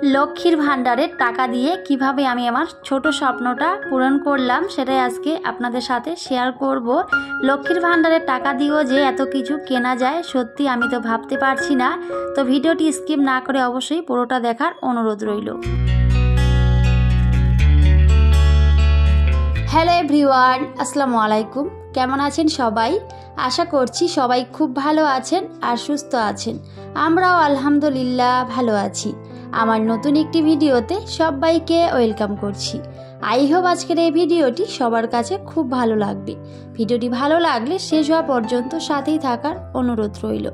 লক্ষ্মীর ভাণ্ডারের টাকা দিয়ে কিভাবে আমি আমার ছোট স্বপ্নটা পূরণ করলাম সেটাই আজকে আপনাদের সাথে শেয়ার করব। লক্ষ্মীর ভাণ্ডারের টাকা দিয়েও যে এত কিছু কেনা যায়, সত্যি আমি তো ভাবতে পারছি না। তো ভিডিওটি স্কিপ না করে অবশ্যই পুরোটা দেখার অনুরোধ রইল। হ্যালো এভরিওয়ান, আসসালামু আলাইকুম। কেমন আছেন সবাই? আশা করছি সবাই খুব ভালো আছেন আর সুস্থ আছেন। আমরাও আলহামদুলিল্লাহ ভালো আছি। আমার নতুন একটি ভিডিওতে সবাইকে ওয়েলকাম করছি। আই হোপ আজকের এই ভিডিওটি সবার কাছে খুব ভালো লাগবে। ভিডিওটি ভালো লাগলে শেষ হওয়া পর্যন্ত সাথেই থাকার অনুরোধ রইল।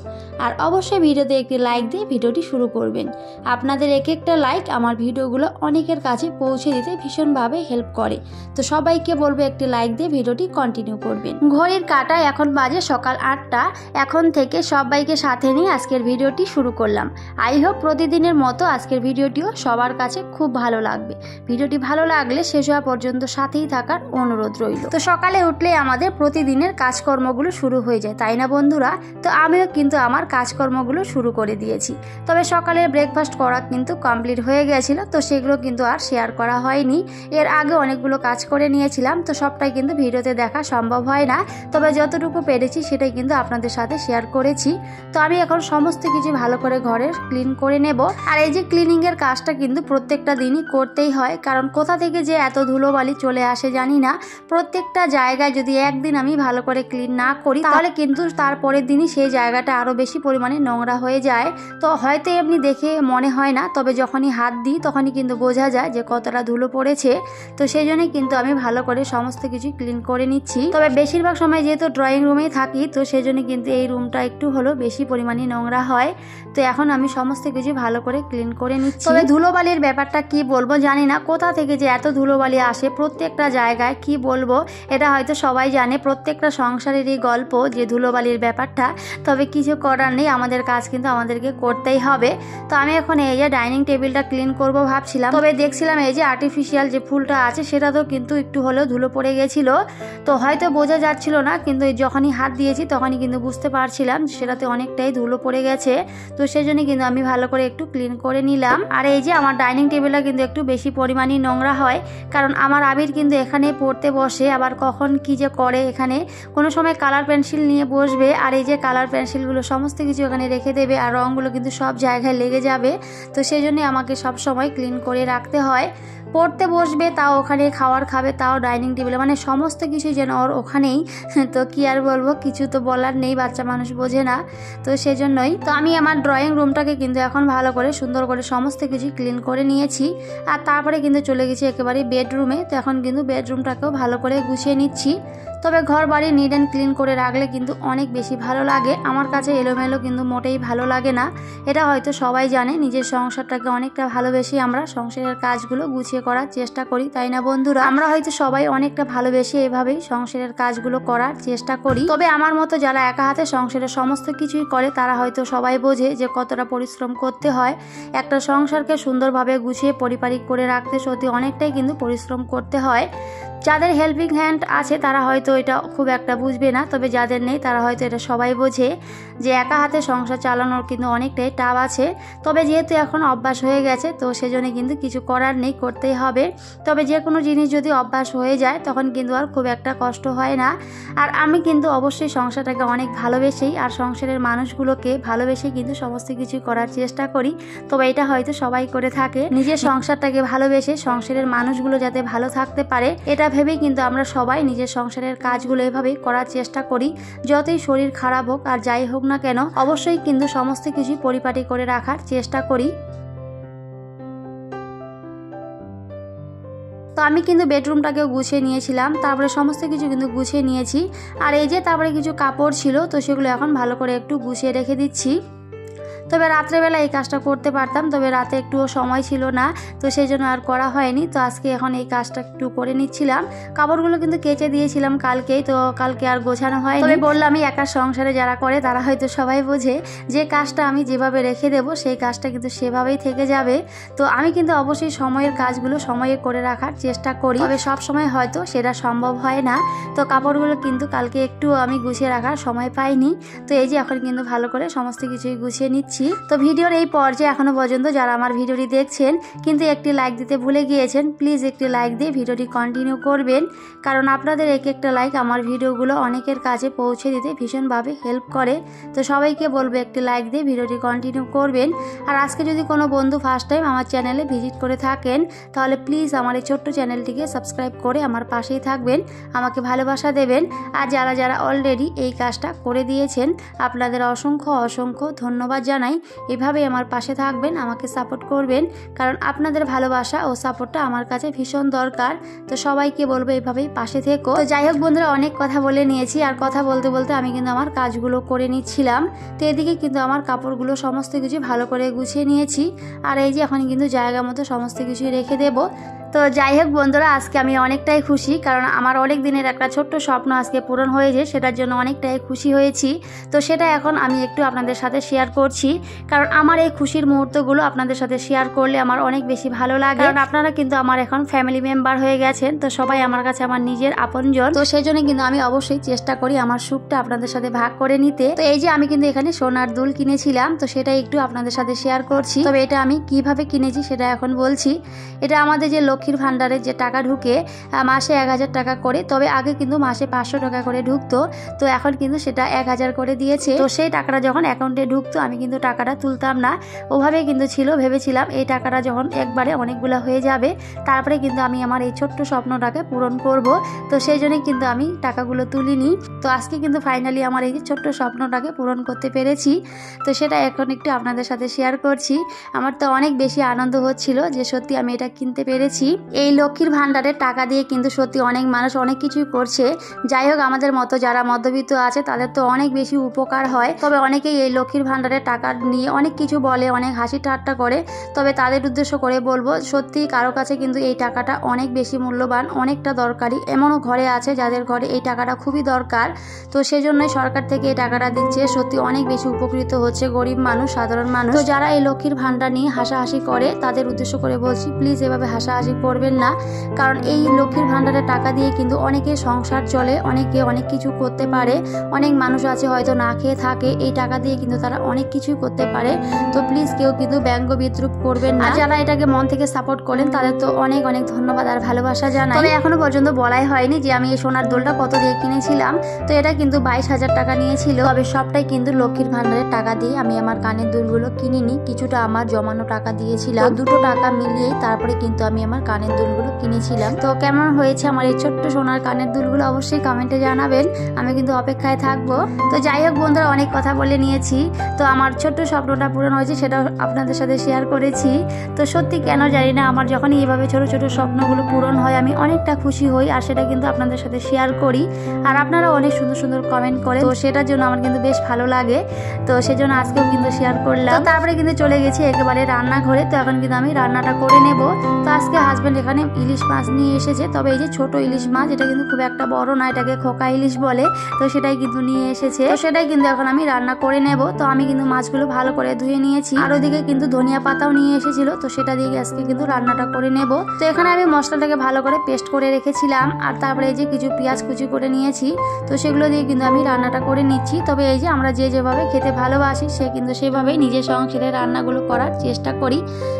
আর অবশ্যই ভিডিওতে একটি লাইক দিয়ে ভিডিওটি শুরু করবেন। আপনাদের এক একটা লাইক আমার ভিডিওগুলো অনেকের কাছে পৌঁছে দিতে ভীষণভাবে হেল্প করে। তো সবাইকে বলবো একটি লাইক দিয়ে ভিডিওটি কন্টিনিউ করবেন। ঘড়ির কাঁটায় এখন বাজে সকাল 8টা। এখন থেকে সবাইকে সাথে নিয়ে আজকের ভিডিওটি শুরু করলাম। আই হোপ প্রতিদিনের মতো আজকের ভিডিওটিও সবার কাছে খুব ভালো লাগবে। ভিডিওটি ভালো লাগলে শেষ হওয়া পর্যন্ত সাথেই থাকার অনুরোধ রইল। তো সকালে উঠলে আমাদের প্রতিদিনের কাজকর্মগুলো শুরু হয়ে যায়, তাই না বন্ধুরা? তো আমিও কিন্তু আমার কাজকর্মগুলো শুরু করে দিয়েছি। তবে সকালে ব্রেকফাস্ট করা কিন্তু কমপ্লিট হয়ে গেছিল, তো সেগুলো কিন্তু আর শেয়ার করা হয়নি। এর আগে অনেকগুলো কাজ করে নিয়েছিলাম, তো সবটাই কিন্তু ভিডিওতে দেখা সম্ভব হয় না। তবে যতটুকু পেরেছি সেটাই কিন্তু আপনাদের সাথে শেয়ার করেছি। তো আমি এখন সমস্ত কিছু ভালো করে ঘরের ক্লিন করে নেব। আর এই যে ক্লিনিং এর কাজটা কিন্তু প্রত্যেকটা দিনই করতেই হয়, কারণ কোথা থেকে যে এত ধুলোবালি চলে আসে জানি না। প্রত্যেকটা জায়গায় যদি একদিন আমি ভালো করে ক্লিন না করি তাহলে কিন্তু তারপরের দিনই সেই জায়গাটা আরো বেশি পরিমাণে নোংরা হয়ে যায়। তো হয়তো এমনি দেখে মনে হয় না, তবে যখনই হাত দিই তখনই কিন্তু বোঝা যায় যে কতটা ধুলো পড়েছে। তো সেই জন্যই কিন্তু আমি ভালো করে সমস্ত কিছু ক্লিন করে নিচ্ছি। তবে বেশিরভাগ সময় যেহেতু ড্রয়িং রুমেই থাকি, তো সেই জন্য কিন্তু এই রুমটা একটু হলো বেশি পরিমাণে নোংরা হয়। তো এখন আমি সমস্ত কিছু ভালো করে ক্লিন করে নিচ্ছি। তবে ধুলোবালির ব্যাপারটা কি বলবো জানি না, কোথা থেকে যে এত ধুলোবালি আসে প্রত্যেকটা জায়গায়, কি বলবো। এটা হয়তো সবাই জানে, প্রত্যেকটা সংসারেরই গল্প যে ধুলোবালির ব্যাপারটা। তবে কিছু করার নেই, আমাদের কাজ কিন্তু আমাদেরকে করতেই হবে। তো আমি এখন এই যে ডাইনিং টেবিলটা ক্লিন করব ভাবছিলাম, তবে দেখছিলাম এই যে আর্টিফিশিয়াল যে ফুলটা আছে সেটাতেও কিন্তু একটু হলেও ধুলো পড়ে গেছিল। তো হয়তো বোঝা যাচ্ছিল না, কিন্তু যখনই হাত দিয়েছি তখনই কিন্তু বুঝতে পারছিলাম সেটাতে অনেকটাই ধুলো পড়ে গেছে। তো সেই জন্য কিন্তু আমি ভালো করে একটু ক্লিন করে নিলাম। আর এই যে আমার ডাইনিং টেবিলটা কিন্তু একটু বেশি পরিমাণে নোংরা হয়, কারণ আমার আবির কিন্তু এখানে পড়তে বসে, আবার কখন কি যে করে। এখানে কোনো সময় কালার পেন্সিল নিয়ে বসবে, আর এই যে কালার পেন্সিলগুলো সমস্ত কিছু এখানে রেখে দেবে, আর রঙগুলো কিন্তু সব জায়গায় লেগে যাবে। তো সেই জন্যই আমাকে সব সময় ক্লিন করে রাখতে হয়। পড়তে বসবে তাও ওখানে, খাওয়ার খাবে তাও ডাইনিং টেবিলে, মানে সমস্ত কিছু যেন ওর ওখানেই। তো কি আর বলবো, কিছু তো বলার নেই, বাচ্চা মানুষ বোঝে না। তো সেজন্যই তো আমি আমার ড্রয়িং রুমটাকে কিন্তু এখন ভালো করে সুন্দর করে সমস্ত কিছু ক্লিন করে নিয়েছি। আর তারপরে কিন্তু চলে গেছি একেবারে বেডরুমে। তো এখন কিন্তু বেডরুমটাকেও ভালো করে গুছিয়ে নিচ্ছি। তবে ঘর বাড়ি নিট অ্যান্ড ক্লিন করে রাখলে কিন্তু অনেক বেশি ভালো লাগে। আমার কাছে এলোমেলো কিন্তু মোটেই ভালো লাগে না। এটা হয়তো সবাই জানে, নিজের সংসারটাকে অনেকটা ভালোবেসে আমরা সংসারের কাজগুলো গুছিয়ে করার চেষ্টা করি, তাই না বন্ধুরা? আমরা হয়তো সবাই অনেকটা ভালোবেসে এভাবেই সংসারের কাজগুলো করার চেষ্টা করি। তবে আমার মতো যারা একা হাতে সংসারের সমস্ত কিছুই করে, তারা হয়তো সবাই বোঝে যে কতটা পরিশ্রম করতে হয়। একটা সংসারকে সুন্দরভাবে গুছিয়ে পরিপাটি করে রাখতে সত্যি অনেকটাই কিন্তু পরিশ্রম করতে হয়। যাদের হেল্পিং হ্যান্ড আছে তারা হয়তো এটা খুব একটা বুঝবে না, তবে যাদের নেই তারা হয়তো এটা সবাই বোঝে যে একা হাতে সংসার চালানোর কিন্তু অনেকটাই টাফ আছে। তবে যেহেতু এখন অভ্যাস হয়ে গেছে, তো সেজন্য কিন্তু কিছু করার নেই, করতেই হবে। তবে যে কোনো জিনিস যদি অভ্যাস হয়ে যায় তখন কিন্তু আর খুব একটা কষ্ট হয় না। আর আমি কিন্তু অবশ্যই সংসারটাকে অনেক ভালোবেসেই আর সংসারের মানুষগুলোকে ভালোবেসেই কিন্তু সমস্ত কিছু করার চেষ্টা করি। তবে এটা হয়তো সবাই করে থাকে, নিজের সংসারটাকে ভালোবেসে সংসারের মানুষগুলো যাতে ভালো থাকতে পারে, এটা ভেবেই কিন্তু আমরা সবাই নিজের সংসারের কাজগুলো এভাবেই করার চেষ্টা করি। যতই শরীর খারাপ হোক আর যাই হোক না কেন, অবশ্যই কিন্তু সমস্ত কিছু পরিপাটি করে রাখার চেষ্টা করি। তো আমি কিন্তু বেডরুমটাকেও গুছিয়ে নিয়েছিলাম, তারপরে সমস্ত কিছু কিন্তু গুছিয়ে নিয়েছি। আর এই যে তারপরে কিছু কাপড় ছিল, তো সেগুলো এখন ভালো করে একটু গুছিয়ে রেখে দিচ্ছি। তবে রাত্রেবেলা এই কাজটা করতে পারতাম, তবে রাতে একটুও সময় ছিল না, তো সেই জন্য আর করা হয়নি। তো আজকে এখন এই কাজটা একটু করে নিচ্ছিলাম। কাপড়গুলো কিন্তু কেচে দিয়েছিলাম কালকেই, তো কালকে আর গোছানো হয়নি। তবে বললামই, একা সংসারে যারা করে তারা হয়তো সবাই বোঝে যে কাজটা আমি যেভাবে রেখে দেবো সেই কাজটা কিন্তু সেভাবেই থেকে যাবে। তো আমি কিন্তু অবশ্যই সময়ের কাজগুলো সময়ে করে রাখার চেষ্টা করি, তবে সব সময় হয়তো সেটা সম্ভব হয় না। তো কাপড়গুলো কিন্তু কালকে একটু আমি গুছিয়ে রাখার সময় পাইনি। তো এই যে এখন কিন্তু ভালো করে সমস্ত কিছুই গুছিয়ে নিচ্ছি। করছি। তো ভিডিওর এই পর্যায়ে এখনো পর্যন্ত যারা আমার ভিডিওটি দেখছেন কিন্তু একটি লাইক দিতে ভুলে গিয়েছেন, প্লিজ একটি লাইক দিয়ে ভিডিওটি কন্টিনিউ করবেন, কারণ আপনাদের এক একটা লাইক আমার ভিডিওগুলো অনেকের কাছে পৌঁছে দিতে ভীষণভাবে হেল্প করে। তো সবাইকে বলবো একটি লাইক দিয়ে ভিডিওটি কন্টিনিউ করবেন। আর আজকে যদি কোনো বন্ধু ফার্স্ট টাইম আমার চ্যানেলে ভিজিট করে থাকেন তাহলে প্লিজ আমার এই ছোট্ট চ্যানেলটিকে সাবস্ক্রাইব করে আমার পাশেই থাকবেন, আমাকে ভালোবাসা দেবেন। আর যারা যারা অলরেডি এই কাজটা করে দিয়েছেন আপনাদের অসংখ্য অসংখ্য ধন্যবাদ জানাই। এভাবেই আমার পাশে থাকবেন, আমাকে সাপোর্ট করবেন, কারণ আপনাদের ভালোবাসা ও সাপোর্টটা আমার কাছে ভীষণ দরকার। তো সবাইকে বলবো এভাবেই পাশে থেকো। তো যাই হোক বন্ধুরা, অনেক কথা বলে নিয়েছি, আর কথা বলতে বলতে আমি কিন্তু আমার কাজগুলো করে নিচ্ছিলাম। তো এদিকে কিন্তু আমার কাপড়গুলো সমস্ত কিছু ভালো করে গুছিয়ে নিয়েছি, আর এই যে এখন কিন্তু জায়গা মতো সমস্ত কিছু রেখে দেবো। তো যাই হোক বন্ধুরা, আজকে আমি অনেকটাই খুশি, কারণ আমার অনেক দিনের একটা ছোট্ট স্বপ্ন আজকে পূরণ হয়েছে, সেটার জন্য অনেকটাই খুশি হয়েছি। তো সেটা এখন আমি একটু আপনাদের সাথে শেয়ার করছি, কারণ আমার এই খুশির মুহূর্তগুলো আপনাদের সাথে শেয়ার করলে আমার অনেক বেশি ভালো লাগে। কারণ আপনারা কিন্তু আমার এখন ফ্যামিলি মেম্বার হয়ে গেছেন, তো সবাই আমার কাছে আমার নিজের আপনজন। তো সেই জন্য কিন্তু আমি অবশ্যই চেষ্টা করি আমার সুখটা আপনাদের সাথে ভাগ করে নিতে। তো এই যে আমি কিন্তু এখানে সোনার দুল কিনেছিলাম, তো সেটা একটু আপনাদের সাথে শেয়ার করছি। তবে এটা আমি কিভাবে কিনেছি সেটা এখন বলছি। এটা আমাদের যে লক্ষ্মীর ভান্ডারের যে টাকা ঢুকে মাসে 1000 টাকা করে, তবে আগে কিন্তু মাসে 500 টাকা করে ঢুকতো, তো এখন কিন্তু সেটা 1000 করে দিয়েছে। তো সেই টাকাটা যখন অ্যাকাউন্টে ঢুকতো আমি কিন্তু টাকাটা তুলতাম না, ওভাবে কিন্তু ছিল। ভেবেছিলাম এই টাকাটা যখন একবারে অনেকগুলো হয়ে যাবে তারপরে কিন্তু আমি আমার এই ছোট্ট স্বপ্নটাকে পূরণ করব। তো সেই জন্যই কিন্তু আমি টাকাগুলো তুলিনি। তো আজকে কিন্তু ফাইনালি আমার এই যে ছোট্ট স্বপ্নটাকে পূরণ করতে পেরেছি। তো সেটা এখন একটু আপনাদের সাথে শেয়ার করছি। আমার তো অনেক বেশি আনন্দ হচ্ছিল যে সত্যি আমি এটা কিনতে পেরেছি। এই লক্ষ্মীর ভান্ডারের টাকা দিয়ে কিন্তু সত্যি অনেক মানুষ অনেক কিছুই করছে। যাই হোক, আমাদের মতো যারা মধ্যবিত্ত আছে তাদের তো অনেক বেশি উপকার হয়। তবে অনেকেই এই লক্ষ্মীর ভান্ডারের টাকা নিয়ে অনেক কিছু বলে, অনেক হাসি ঠাট্টা করে। তবে তাদের উদ্দেশ্য করে বলবো, সত্যি কারো কাছে কিন্তু এই টাকাটা অনেক বেশি মূল্যবান, অনেকটা দরকারি। এমনও ঘরে আছে যাদের ঘরে এই টাকাটা খুবই দরকার। তো সেই জন্যই সরকার থেকে এই টাকাটা দিচ্ছে, সত্যি অনেক বেশি উপকৃত হচ্ছে গরিব মানুষ, সাধারণ মানুষ। তো যারা এই লক্ষ্মীর ভান্ডার নিয়ে হাসাহাসি করে তাদের উদ্দেশ্য করে বলছি, প্লিজ এভাবে হাসাহাসি করবেন না, কারণ এই লক্ষ্মীর ভান্ডারের টাকা দিয়ে কিন্তু অনেকে সংসার চলে, অনেকে অনেক কিছু করতে পারে। অনেক মানুষ আছে হয়তো না খেয়ে থাকে, এই টাকা দিয়ে কিন্তু তারা অনেক কিছুই করতে পারে। তো প্লিজ কেউ কিন্তু ব্যঙ্গ বিদ্রুপ করবেন না। যারা এটাকে মন থেকে সাপোর্ট করেন তাদের তো অনেক অনেক ধন্যবাদ আর ভালোবাসা জানাই। তবে এখনো পর্যন্ত বলাই হয়নি যে আমি এই সোনার দোলটা কত দিয়ে কিনেছিলাম। তো এটা কিন্তু 22,000 টাকা নিয়েছিল। তবে সবটাই কিন্তু লক্ষ্মীর ভান্ডারের টাকা দিয়ে আমি আমার কানের দুলগুলো কিনিনি, কিছুটা আমার জমানো টাকা দিয়েছিলাম। দুটো টাকা মিলিয়েই তারপরে কিন্তু আমি আমার কানের দুলগুলো কিনেছিলাম। তো কেমন হয়েছে আমার এই ছোট্ট সোনার কানের দুলগুলো অবশ্যই কমেন্টে জানাবেন, আমি কিন্তু অপেক্ষায় থাকবো। তো যাই হোক বন্ধুরা, অনেক কথা বলে নিয়েছি। তো আমার ছোট্ট স্বপ্নটা পূরণ হয়েছে সেটা আপনাদের সাথে শেয়ার করেছি। তো সত্যি কেন জানি না আমার যখন এইভাবে ছোট ছোট স্বপ্নগুলো পূরণ হয় আমি অনেকটা খুশি হই, আর সেটা কিন্তু আপনাদের সাথে শেয়ার করি। আর আপনারা অনেক সুন্দর সুন্দর কমেন্ট করেন, তো সেটার জন্য আমার কিন্তু বেশ ভালো লাগে। তো সেজন্য আজকেও কিন্তু শেয়ার করলাম। তারপরে কিন্তু চলে গেছি একেবারে রান্নাঘরে। তো এখন কিন্তু আমি রান্নাটা করে নেব। তো আজকে হাজবেন্ড এখানে ইলিশ মাছ নিয়ে এসেছে, তবে এই যে ছোট ইলিশ মাছ, এটা কিন্তু খুব একটা বড় না, এটাকে খোকা ইলিশ বলে। তো সেটাই কিন্তু নিয়ে এসেছে, তো সেটাই কিন্তু এখন আমি রান্না করে নেব। তো আমি কিন্তু মাছগুলো ভালো করে ধুয়ে নিয়েছি, আর ওদিকে কিন্তু ধনিয়া পাতাও নিয়ে এসেছিল, তো সেটা দিয়ে আজকে কিন্তু রান্নাটা করে নেব। তো এখানে আমি মশলাটাকে ভালো করে পেস্ট করে রেখেছিলাম, আর তারপরে এই যে কিছু পেঁয়াজ কুচি করে নিয়েছি, তো সেগুলো দিয়ে কিন্তু আমি রান্নাটা করে নিচ্ছি। তবে এই যে আমরা যে যেভাবে খেতে ভালোবাসি সে কিন্তু সেভাবেই নিজের সংসারে রান্নাগুলো করার চেষ্টা করি।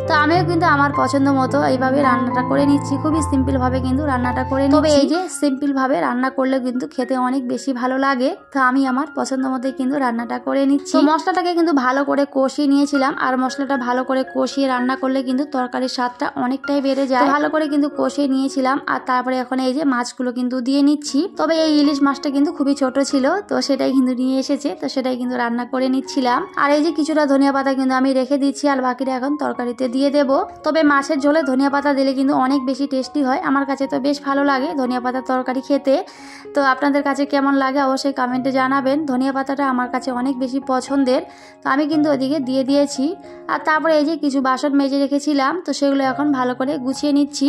তো আমিও কিন্তু আমার পছন্দ মতো এইভাবে রান্নাটা করে নিচ্ছি, খুবই সিম্পল ভাবে কিন্তু রান্নাটা করে নিচ্ছি। তবে এই যে সিম্পল ভাবে রান্না করলে কিন্তু খেতে অনেক বেশি ভালো লাগে। তো আমি আমার পছন্দ মতো কিন্তু রান্নাটা করে নিচ্ছি। তো মশলাটাকে কিন্তু ভালো করে কষিয়ে নিয়েছিলাম, আর মশলাটা ভালো করে কষিয়ে রান্না করলে কিন্তু তরকারির স্বাদটা অনেকটাই বেড়ে যায়। ভালো করে কিন্তু কষিয়ে নিয়েছিলাম, আর তারপরে এখন এই যে মাছগুলো কিন্তু দিয়ে নিচ্ছি। তবে এই ইলিশ মাছটা কিন্তু খুবই ছোট ছিল, তো সেটাই কিন্তু নিয়ে এসেছে, তো সেটাই কিন্তু রান্না করে নিচ্ছিলাম। আর এই যে কিছুটা ধনিয়া পাতা কিন্তু আমি রেখে দিচ্ছি, আর বাকিটা এখন তরকারিতে দিয়ে দেবো। তবে মাছের ঝোলে ধনিয়া পাতা দিলে কিন্তু অনেক বেশি টেস্টি হয়, আমার কাছে তো বেশ ভালো লাগে ধনিয়া পাতার তরকারি খেতে। তো আপনাদের কাছে কেমন লাগে অবশ্যই কমেন্টে জানাবেন। ধনিয়া পাতাটা আমার কাছে অনেক বেশি পছন্দের, তো আমি কিন্তু ওদিকে দিয়ে দিয়েছি। আর তারপরে এই যে কিছু বাসন মেজে রেখেছিলাম, তো সেগুলো এখন ভালো করে গুছিয়ে নিচ্ছি।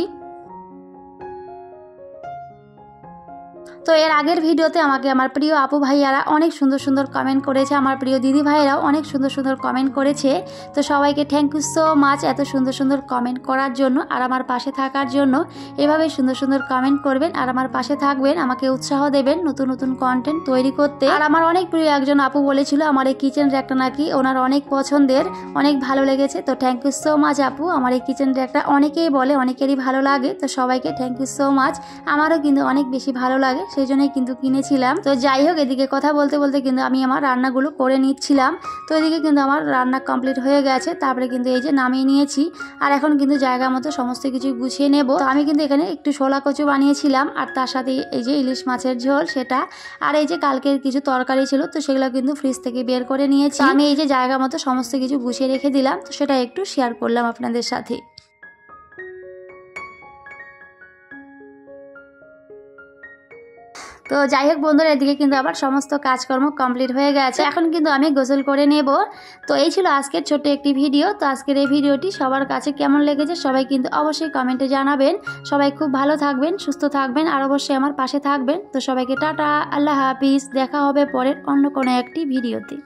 তো এর আগের ভিডিওতে আমাকে আমার প্রিয় আপু ভাইয়ারা অনেক সুন্দর সুন্দর কমেন্ট করেছে, আমার প্রিয় দিদি ভাইয়েরাও অনেক সুন্দর সুন্দর কমেন্ট করেছে। তো সবাইকে থ্যাংক ইউ সো মাচ এত সুন্দর সুন্দর কমেন্ট করার জন্য আর আমার পাশে থাকার জন্য। এভাবে সুন্দর সুন্দর কমেন্ট করবেন আর আমার পাশে থাকবেন, আমাকে উৎসাহ দেবেন নতুন নতুন কন্টেন্ট তৈরি করতে। আর আমার অনেক প্রিয় একজন আপু বলেছিল আমার এই কিচেন র্যাকটা নাকি ওনার অনেক পছন্দের, অনেক ভালো লেগেছে। তো থ্যাংক ইউ সো মাচ আপু, আমার এই কিচেন র্যাকটা অনেকেই বলে, অনেকেরই ভালো লাগে। তো সবাইকে থ্যাংক ইউ সো মাচ, আমারও কিন্তু অনেক বেশি ভালো লাগে, সেই জন্যই কিন্তু কিনেছিলাম। তো যাই হোক, এদিকে কথা বলতে বলতে কিন্তু আমি আমার রান্নাগুলো করে নিচ্ছিলাম। তো এদিকে কিন্তু আমার রান্না কমপ্লিট হয়ে গেছে, তারপরে কিন্তু এই যে নামিয়ে নিয়েছি। আর এখন কিন্তু জায়গা মতো সমস্ত কিছু গুছিয়ে নেব। তো আমি কিন্তু এখানে একটু শোলা কচু বানিয়েছিলাম আর তার সাথে এই যে ইলিশ মাছের ঝোল সেটা, আর এই যে কালকের কিছু তরকারি ছিল, তো সেগুলো কিন্তু ফ্রিজ থেকে বের করে নিয়েছি। আমি এই যে জায়গা মতো সমস্ত কিছু গুছিয়ে রেখে দিলাম, তো সেটা একটু শেয়ার করলাম আপনাদের সাথে। তো যাই হোক বন্ধুরা, এদিকে কিন্তু আবার সমস্ত কাজকর্ম কমপ্লিট হয়ে গেছে, এখন কিন্তু আমি গোসল করে নেব। তো এই ছিল আজকের ছোট্ট একটি ভিডিও। তো আজকের এই ভিডিওটি সবার কাছে কেমন লেগেছে সবাই কিন্তু অবশ্যই কমেন্টে জানাবেন। সবাই খুব ভালো থাকবেন, সুস্থ থাকবেন আর অবশ্যই আমার পাশে থাকবেন। তো সবাইকে টাটা, আল্লাহ হাফিজ, দেখা হবে পরের অন্য কোনো একটি ভিডিওতে।